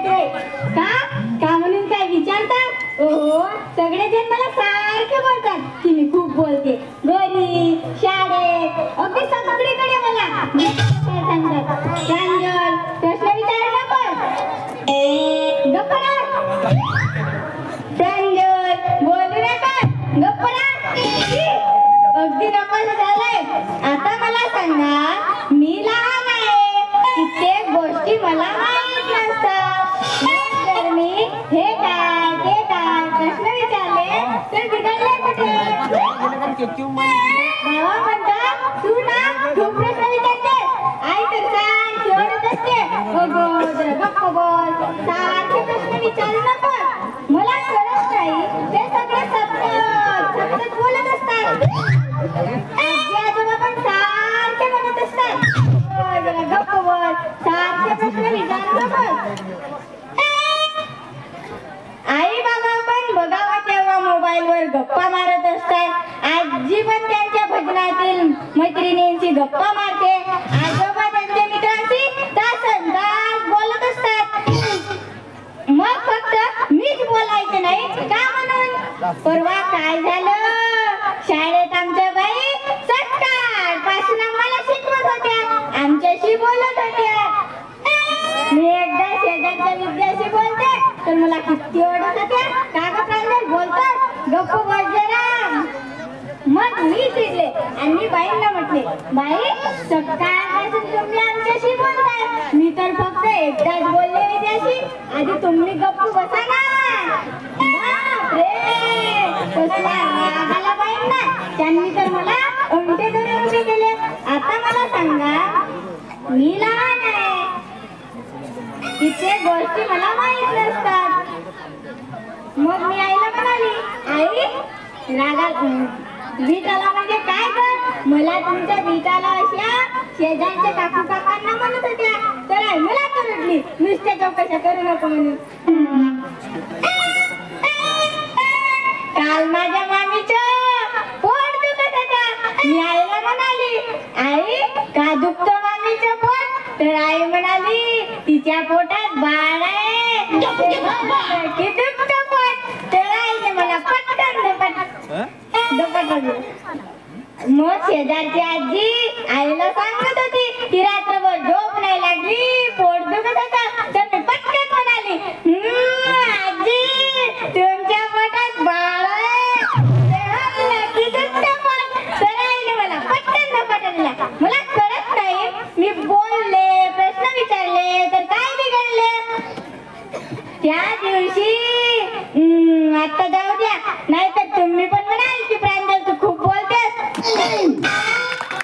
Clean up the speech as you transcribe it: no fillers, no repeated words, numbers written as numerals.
रे. का म्हणून काय विचारतात? ओहो, सगळेजण मला सारखे बोलतात की मी खूप बोलते. घरी, शाळेत, अगदी सगळीकडे मला सांगतात. प्रांजल, प्रश्न विचारू नकोस. गप्प रहा. प्रांजल, बोलू नकोस. गप्प रहा. अगदी नकोस झालंय. आता मला सांगा, मी लहान आहे, कित्येक गोष्टी मला माहित नसतात. जर मी हे काय ते काय प्रश्न विचारले तर बिघडले कुठे? भावा म्हणतात तू ना खूप प्रश्न विचारते. आई तर सारखी ओरडत असते, अगं जरा गप्प बोल, सारखे प्रश्न विचारू नको. मला कळत नाही ते सगळे सतत बोलत असतात. आजी आजोबा पण सारखे म्हणत असतात, जरा गप्प बोल, सारखे प्रश्न विचारू नको. आई बाबा पण बघावं तेव्हा मोबाईलवर गप्पा मारत असतात. आजी पण त्यांच्या भजनातील मैत्रिणींची गप्पा मारते. आजोबा त्यांच्या मित्रांशी तासंतास बोलत असतात. मग फक्त मीच बोलायचं नाही का म्हणून? परवा काय झालं, शाळेत आमच्या बाई सकाळपासून आम्हाला शिकवत होत्या, आमच्याशी बोलत होत्या. मी एकदा शेजारच्या विद्यार्थी बोलते तर मला किती ओरडत होत्या, का ग प्रांजल बोलतात, गप्प बस जरा. मग मी चिडले आणि बाईंना म्हटले, बाई सकाळपासून तुम्ही आमच्याशी बोलताय, मी तर फक्त एकदाच बोलले विद्यार्थी, आधी तुम्ही गप्प बसा ना. बापरे, कसला राग आला बाईंना. त्यांनी तर मला उलटे धरून उभे केले. आता मला सांगा, मी लहान आहे, तिथे गोष्टी मला माहित नसतात. मग मी आईला म्हणाली, आई विटाला म्हणजे काय कर? मला तुमच्या विटाला अशा शेजारच्या काकू काकांना म्हणत होत्या, तर आई मला करडली, नुसत्या चौकशा करू नको म्हणून. काल माझ्या मामीचं पोट दुखत होतं. मी आईला म्हणाली, आई का दुखतं मामीचं पोट? तर आई म्हणाली, तिच्या पोटात बाळ आहे, की दुखतं पोट. तर आईने मला पटकन मग शेजारची आजी आईला सांगत होती की रात्रभर झोप नाही लागली, पोट दुखत होतं. तर मी पटकन म्हणाली, आजी तुमच्या पोटात बाळ आहे, की दुखतं पोट. तर आईने मला पटकन पटकला. मला कळत नाही, मी बोलले, प्रश्न विचारले तर काय बिघडले? त्या दिवशी आता